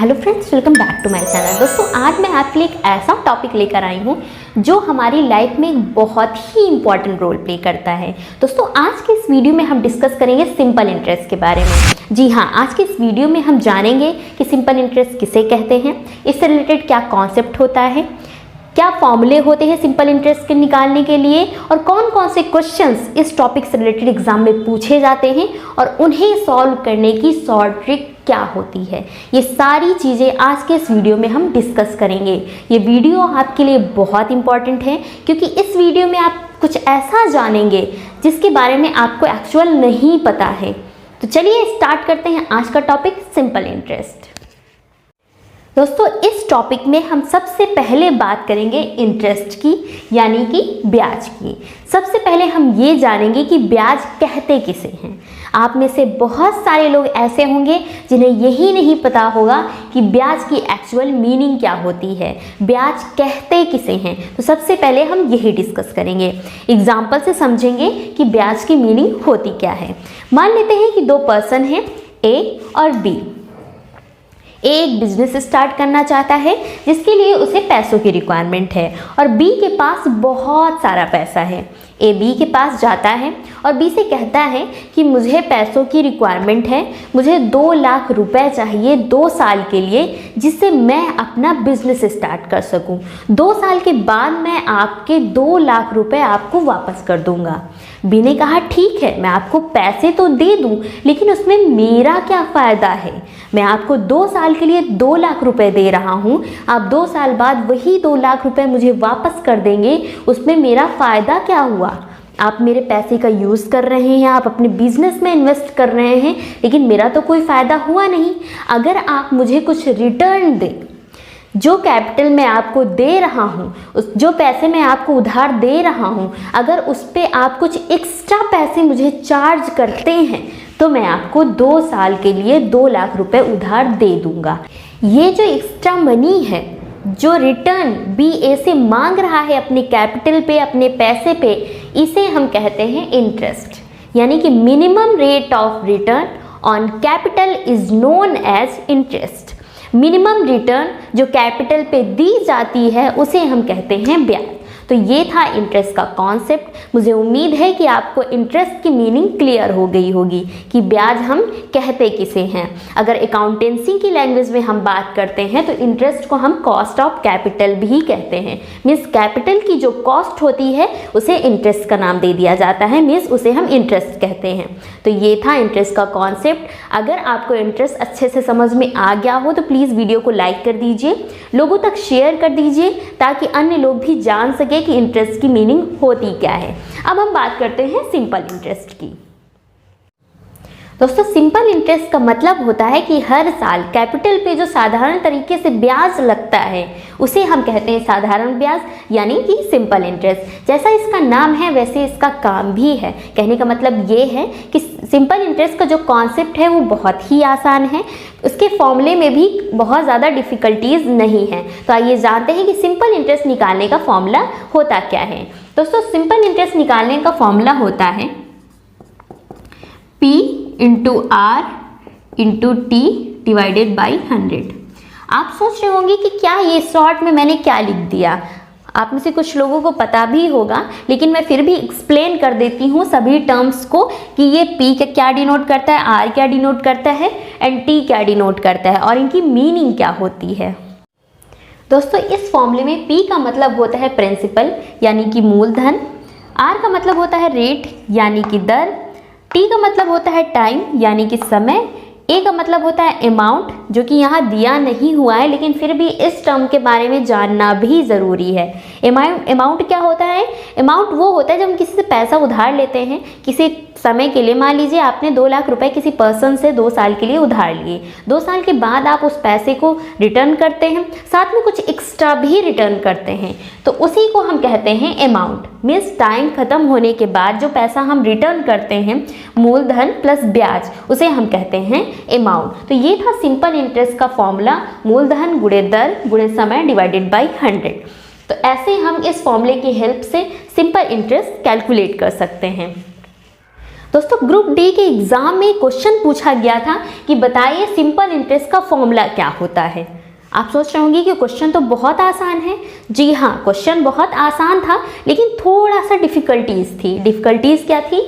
Hello friends, welcome back to my channel. दोस्तों, आज मैं आपके लिए एक ऐसा टॉपिक लेकर आई हूँ जो हमारी लाइफ में एक बहुत ही इंपॉर्टेंट रोल प्ले करता है। दोस्तों, आज के इस वीडियो में हम डिस्कस करेंगे सिंपल इंटरेस्ट के बारे में। जी हाँ, आज के इस वीडियो में हम जानेंगे कि सिंपल इंटरेस्ट किसे कहते हैं, इससे रिलेटेड क्या कॉन्सेप्ट होता है, क्या फॉर्मूले होते हैं सिंपल इंटरेस्ट के निकालने के लिए, और कौन कौन से क्वेश्चंस इस टॉपिक से रिलेटेड एग्जाम में पूछे जाते हैं और उन्हें सॉल्व करने की शॉर्ट ट्रिक क्या होती है। ये सारी चीज़ें आज के इस वीडियो में हम डिस्कस करेंगे। ये वीडियो आपके लिए बहुत इंपॉर्टेंट है क्योंकि इस वीडियो में आप कुछ ऐसा जानेंगे जिसके बारे में आपको एक्चुअल नहीं पता है। तो चलिए स्टार्ट करते हैं आज का टॉपिक, सिंपल इंटरेस्ट। दोस्तों, इस टॉपिक में हम सबसे पहले बात करेंगे इंटरेस्ट की, यानी कि ब्याज की। सबसे पहले हम ये जानेंगे कि ब्याज कहते किसे हैं। आप में से बहुत सारे लोग ऐसे होंगे जिन्हें यही नहीं पता होगा कि ब्याज की एक्चुअल मीनिंग क्या होती है, ब्याज कहते किसे हैं। तो सबसे पहले हम यही डिस्कस करेंगे, एग्जाम्पल से समझेंगे कि ब्याज की मीनिंग होती क्या है। मान लेते हैं कि दो पर्सन हैं, ए और बी। ए एक बिजनेस स्टार्ट करना चाहता है जिसके लिए उसे पैसों की रिक्वायरमेंट है और बी के पास बहुत सारा पैसा है। ए बी के पास जाता है और बी से कहता है कि मुझे पैसों की रिक्वायरमेंट है, मुझे 2 लाख रुपए चाहिए 2 साल के लिए, जिससे मैं अपना बिजनेस स्टार्ट कर सकूं। 2 साल के बाद मैं आपके 2 लाख रुपए आपको वापस कर दूंगा। बी ने कहा ठीक है, मैं आपको पैसे तो दे दूं, लेकिन उसमें मेरा क्या फ़ायदा है। मैं आपको 2 साल के लिए 2 लाख रुपए दे रहा हूं, आप 2 साल बाद वही 2 लाख रुपए मुझे वापस कर देंगे, उसमें मेरा फ़ायदा क्या हुआ। आप मेरे पैसे का यूज़ कर रहे हैं, आप अपने बिजनेस में इन्वेस्ट कर रहे हैं, लेकिन मेरा तो कोई फ़ायदा हुआ नहीं। अगर आप मुझे कुछ रिटर्न दें, जो कैपिटल मैं आपको दे रहा हूँ, उस जो पैसे मैं आपको उधार दे रहा हूँ, अगर उस पर आप कुछ एक्स्ट्रा पैसे मुझे चार्ज करते हैं तो मैं आपको 2 साल के लिए 2 लाख रुपए उधार दे दूंगा। ये जो एक्स्ट्रा मनी है, जो रिटर्न बी ए से मांग रहा है अपने कैपिटल पे, अपने पैसे पे, इसे हम कहते हैं इंटरेस्ट, यानी कि minimum rate of return on capital is known as interest. Minimum return जो कैपिटल पे दी जाती है उसे हम कहते हैं ब्याज। तो ये था इंटरेस्ट का कॉन्सेप्ट। मुझे उम्मीद है कि आपको इंटरेस्ट की मीनिंग क्लियर हो गई होगी कि ब्याज हम कहते किसे हैं। अगर अकाउंटेंसी की लैंग्वेज में हम बात करते हैं तो इंटरेस्ट को हम कॉस्ट ऑफ कैपिटल भी कहते हैं। मीन्स कैपिटल की जो कॉस्ट होती है उसे इंटरेस्ट का नाम दे दिया जाता है, मीन्स उसे हम इंटरेस्ट कहते हैं। तो ये था इंटरेस्ट का कॉन्सेप्ट। अगर आपको इंटरेस्ट अच्छे से समझ में आ गया हो तो प्लीज़ वीडियो को लाइक कर दीजिए, लोगों तक शेयर कर दीजिए ताकि अन्य लोग भी जान सके कि इंटरेस्ट की मीनिंग होती क्या है। अब हम बात करते हैं सिंपल इंटरेस्ट की। दोस्तों, सिंपल इंटरेस्ट का मतलब होता है कि हर साल कैपिटल पे जो साधारण तरीके से ब्याज लगता है उसे हम कहते हैं साधारण ब्याज, यानी कि सिंपल इंटरेस्ट। जैसा इसका नाम है वैसे इसका काम भी है। कहने का मतलब ये है कि सिंपल इंटरेस्ट का जो कॉन्सेप्ट है वो बहुत ही आसान है, उसके फॉर्मूले में भी बहुत ज़्यादा डिफ़िकल्टीज नहीं है। तो आइए जानते हैं कि सिंपल इंटरेस्ट निकालने का फॉर्मूला होता क्या है। दोस्तों, सिंपल इंटरेस्ट निकालने का फॉर्मूला होता है P into R into T divided by 100। आप सोच रहे होंगे कि क्या ये शॉर्ट में मैंने क्या लिख दिया। आप में से कुछ लोगों को पता भी होगा, लेकिन मैं फिर भी एक्सप्लेन कर देती हूँ सभी टर्म्स को कि ये P क्या डिनोट करता है, R क्या डिनोट करता है एंड T क्या डिनोट करता है और इनकी मीनिंग क्या होती है। दोस्तों, इस फॉर्मूले में P का मतलब होता है प्रिंसिपल, यानी कि मूलधन। R का मतलब होता है रेट, यानी कि दर। T का मतलब होता है टाइम, यानी कि समय। A का मतलब होता है अमाउंट, जो कि यहाँ दिया नहीं हुआ है, लेकिन फिर भी इस टर्म के बारे में जानना भी ज़रूरी है। अमाउंट क्या होता है? अमाउंट वो होता है जब हम किसी से पैसा उधार लेते हैं किसी समय के लिए। मान लीजिए आपने 2 लाख रुपए किसी पर्सन से 2 साल के लिए उधार लिए, 2 साल के बाद आप उस पैसे को रिटर्न करते हैं, साथ में कुछ एक्स्ट्रा भी रिटर्न करते हैं, तो उसी को हम कहते हैं अमाउंट। मीन्स टाइम ख़त्म होने के बाद जो पैसा हम रिटर्न करते हैं, मूलधन प्लस ब्याज, उसे हम कहते हैं अमाउंट। तो ये था सिंपल इंटरेस्ट का फॉर्मूला, मूलधन गुणे दर गुणे समय डिवाइडेड बाई 100। तो ऐसे हम इस फॉर्मूले की हेल्प से सिंपल इंटरेस्ट कैलकुलेट कर सकते हैं। दोस्तों ग्रुप डी के एग्जाम में क्वेश्चन पूछा गया था कि बताइए सिंपल इंटरेस्ट का फॉर्मूला क्या होता है। आप सोच रहे होंगे कि क्वेश्चन तो बहुत आसान है। जी हाँ, क्वेश्चन बहुत आसान था, लेकिन थोड़ा सा डिफिकल्टीज थी। डिफिकल्टीज क्या थी?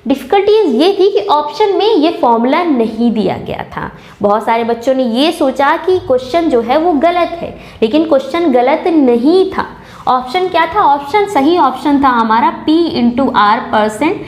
डिफ़िकल्टीज ये थी कि ऑप्शन में ये फॉर्मूला नहीं दिया गया था। बहुत सारे बच्चों ने ये सोचा कि क्वेश्चन जो है वो गलत है, लेकिन क्वेश्चन गलत नहीं था। ऑप्शन क्या था? ऑप्शन सही ऑप्शन था हमारा P/R%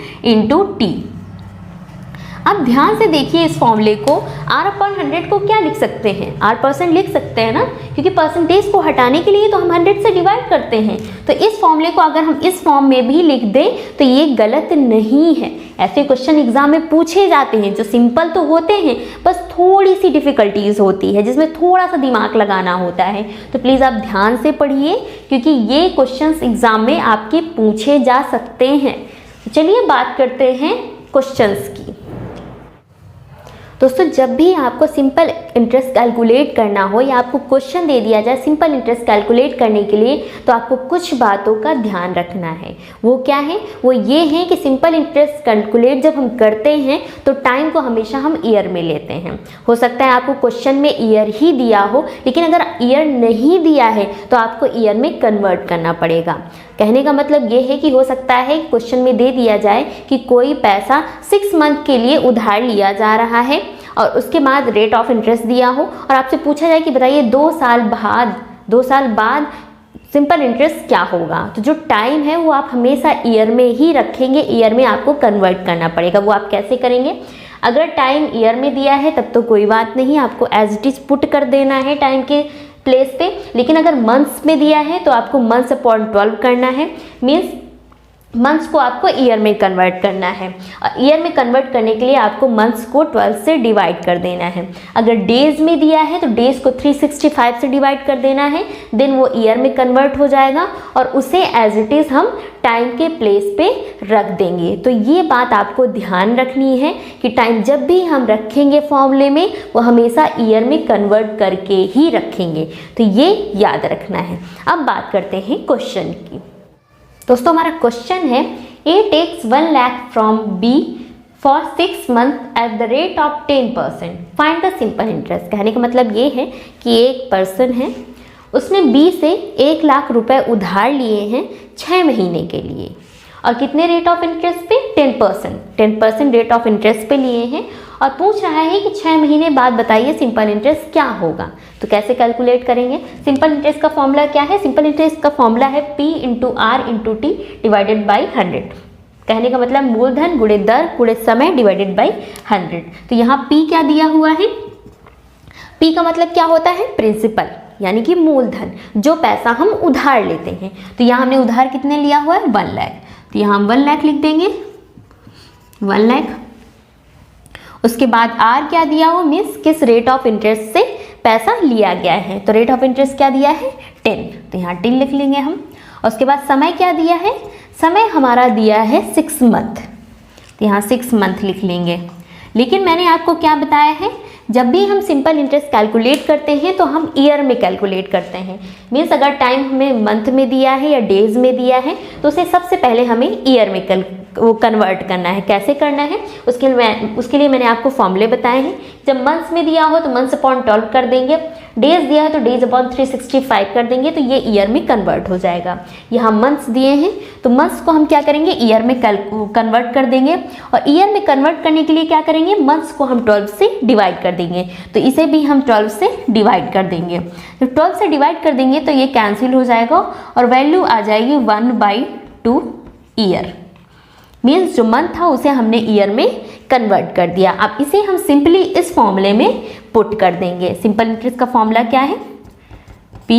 अब ध्यान से देखिए इस फॉर्मूले को। R/100 को क्या लिख सकते हैं? R% लिख सकते हैं ना, क्योंकि परसेंटेज को हटाने के लिए तो हम 100 से डिवाइड करते हैं। तो इस फॉर्मूले को अगर हम इस फॉर्म में भी लिख दें तो ये गलत नहीं है। ऐसे क्वेश्चन एग्जाम में पूछे जाते हैं जो सिंपल तो होते हैं, बस थोड़ी सी डिफ़िकल्टीज होती है जिसमें थोड़ा सा दिमाग लगाना होता है। तो प्लीज़ आप ध्यान से पढ़िए, क्योंकि ये क्वेश्चंस एग्जाम में आपके पूछे जा सकते हैं। चलिए बात करते हैं क्वेश्चंस की। दोस्तों जब भी आपको सिंपल इंटरेस्ट कैलकुलेट करना हो या आपको क्वेश्चन दे दिया जाए सिंपल इंटरेस्ट कैलकुलेट करने के लिए, तो आपको कुछ बातों का ध्यान रखना है। वो क्या है? वो ये है कि सिंपल इंटरेस्ट कैलकुलेट जब हम करते हैं तो टाइम को हमेशा हम ईयर में लेते हैं। हो सकता है आपको क्वेश्चन में ईयर ही दिया हो, लेकिन अगर ईयर नहीं दिया है तो आपको ईयर में कन्वर्ट करना पड़ेगा। कहने का मतलब ये है कि हो सकता है क्वेश्चन में दे दिया जाए कि कोई पैसा 6 मंथ के लिए उधार लिया जा रहा है और उसके बाद रेट ऑफ इंटरेस्ट दिया हो, और आपसे पूछा जाए कि बताइए 2 साल बाद सिंपल इंटरेस्ट क्या होगा। तो जो टाइम है वो आप हमेशा ईयर में ही रखेंगे, ईयर में आपको कन्वर्ट करना पड़ेगा। वो आप कैसे करेंगे? अगर टाइम ईयर में दिया है तब तो कोई बात नहीं, आपको एज इट इज पुट कर देना है टाइम के प्लेस पे। लेकिन अगर मंथ्स में दिया है तो आपको मंथ्स अपॉन 12 करना है, मीन्स मंथ्स को आपको ईयर में कन्वर्ट करना है। और ईयर में कन्वर्ट करने के लिए आपको मंथ्स को 12 से डिवाइड कर देना है। अगर डेज में दिया है तो डेज को 365 से डिवाइड कर देना है, देन वो ईयर में कन्वर्ट हो जाएगा और उसे एज इट इज़ हम टाइम के प्लेस पे रख देंगे। तो ये बात आपको ध्यान रखनी है कि टाइम जब भी हम रखेंगे फॉर्मूले में वो हमेशा ईयर में कन्वर्ट करके ही रखेंगे। तो ये याद रखना है। अब बात करते हैं क्वेश्चन की। दोस्तों हमारा क्वेश्चन है A takes 1 lakh from B for 6 months at the rate of 10%. Find the simple interest। कहने का मतलब ये है कि एक पर्सन है, उसने B से 1 लाख रुपए उधार लिए हैं 6 महीने के लिए, और कितने रेट ऑफ इंटरेस्ट पे? 10% रेट ऑफ इंटरेस्ट पे लिए हैं, और पूछ रहा है कि 6 महीने बाद बताइए सिंपल इंटरेस्ट क्या होगा। तो कैसे कैलकुलेट करेंगे? सिंपल इंटरेस्ट का फॉर्मूला क्या है? सिंपल इंटरेस्ट का फॉर्मूला है P/R/T डिवाइडेड बाई 100। कहने का मतलब मूलधन गुणे दर गुणे समय डिवाइडेड बाई 100। तो यहाँ P क्या दिया हुआ है? P का मतलब क्या होता है? प्रिंसिपल, यानी कि मूलधन, जो पैसा हम उधार लेते हैं। तो यहाँ हमने उधार कितने लिया हुआ है? 1 लाख। तो यहाँ हम 1 लाख लिख देंगे, 1 लाख। उसके बाद R क्या दिया हुआ? मीन्स किस रेट ऑफ इंटरेस्ट से पैसा लिया गया है। तो रेट ऑफ इंटरेस्ट क्या दिया है? 10। तो यहाँ 10 लिख लेंगे हम। और उसके बाद समय क्या दिया है? समय हमारा दिया है 6 मंथ। तो यहाँ 6 मंथ लिख लेंगे। लेकिन मैंने आपको क्या बताया है, जब भी हम सिंपल इंटरेस्ट कैलकुलेट करते हैं तो हम ईयर में कैलकुलेट करते हैं। मीन्स अगर टाइम हमें मंथ में दिया है या डेज में दिया है तो उसे सबसे पहले हमें ईयर में कन्वर्ट करना है। कैसे करना है उसके लिए मैंने आपको फॉर्मूले बताए हैं। जब मंथ्स में दिया हो तो मंथ्स अपॉन 12 कर देंगे, डेज दिया है तो डेज अपॉन 365 कर देंगे, तो ये ईयर में कन्वर्ट हो जाएगा। यहाँ मंथ्स दिए हैं तो मंथ्स को हम क्या करेंगे? ईयर में कन्वर्ट कर देंगे, और ईयर में कन्वर्ट करने के लिए क्या करेंगे? मंथ्स को हम 12 से डिवाइड कर देंगे। तो इसे भी हम 12 से डिवाइड कर देंगे। तो 12 से डिवाइड कर देंगे तो ये कैंसिल हो जाएगा और वैल्यू आ जाएगी 1/2 ईयर। मीन्स जो मंथ था उसे हमने ईयर में कन्वर्ट कर दिया। अब इसे हम सिंपली इस फॉर्मूले में पुट कर देंगे। सिंपल इंटरेस्ट का फॉर्मूला क्या है? P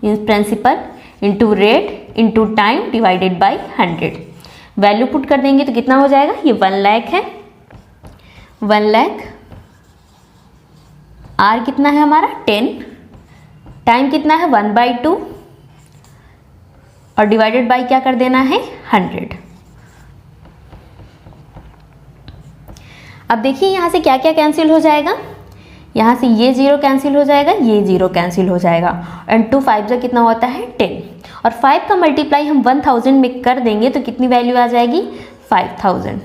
means principal into rate into time divided by 100। Value put कर देंगे तो कितना हो जाएगा? ये 1 लाख है। 1 लाख। R कितना है हमारा? 10। टाइम कितना है? 1/2, और डिवाइडेड बाई क्या कर देना है? 100। अब देखिए यहाँ से क्या क्या कैंसिल हो जाएगा। यहाँ से ये 0 कैंसिल हो जाएगा, ये 0 कैंसिल हो जाएगा, एंड 2 5 जो कितना होता है? 10। और 5 का मल्टीप्लाई हम 1000 में कर देंगे तो कितनी वैल्यू आ जाएगी? 5000।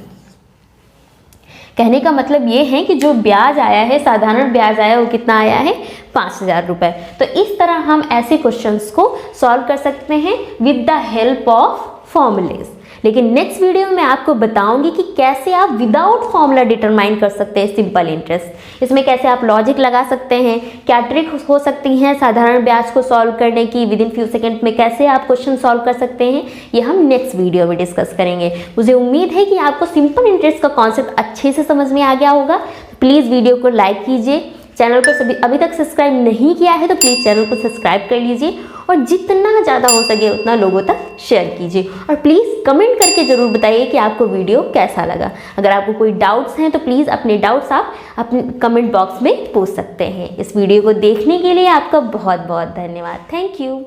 कहने का मतलब ये है कि जो ब्याज आया है, साधारण ब्याज आया, वो कितना आया है, 5,000 रुपये। तो इस तरह हम ऐसे क्वेश्चंस को सॉल्व कर सकते हैं with the help of formulas. लेकिन नेक्स्ट वीडियो में आपको बताऊंगी कि कैसे आप विदाउट फॉर्मूला डिटरमाइन कर सकते हैं सिंपल इंटरेस्ट। इसमें कैसे आप लॉजिक लगा सकते हैं, क्या ट्रिक हो सकती हैं साधारण ब्याज को सॉल्व करने की, विद इन फ्यू सेकेंड में कैसे आप क्वेश्चन सॉल्व कर सकते हैं, ये हम नेक्स्ट वीडियो में डिस्कस करेंगे। मुझे उम्मीद है कि आपको सिंपल इंटरेस्ट का कॉन्सेप्ट अच्छे से समझ में आ गया होगा। प्लीज़ वीडियो को लाइक कीजिए, चैनल को अभी तक सब्सक्राइब नहीं किया है तो प्लीज़ चैनल को सब्सक्राइब कर लीजिए और जितना ज़्यादा हो सके उतना लोगों तक शेयर कीजिए। और प्लीज़ कमेंट करके ज़रूर बताइए कि आपको वीडियो कैसा लगा। अगर आपको कोई डाउट्स हैं तो प्लीज़ अपने डाउट्स आप अपने कमेंट बॉक्स में पूछ सकते हैं। इस वीडियो को देखने के लिए आपका बहुत बहुत धन्यवाद। Thank you.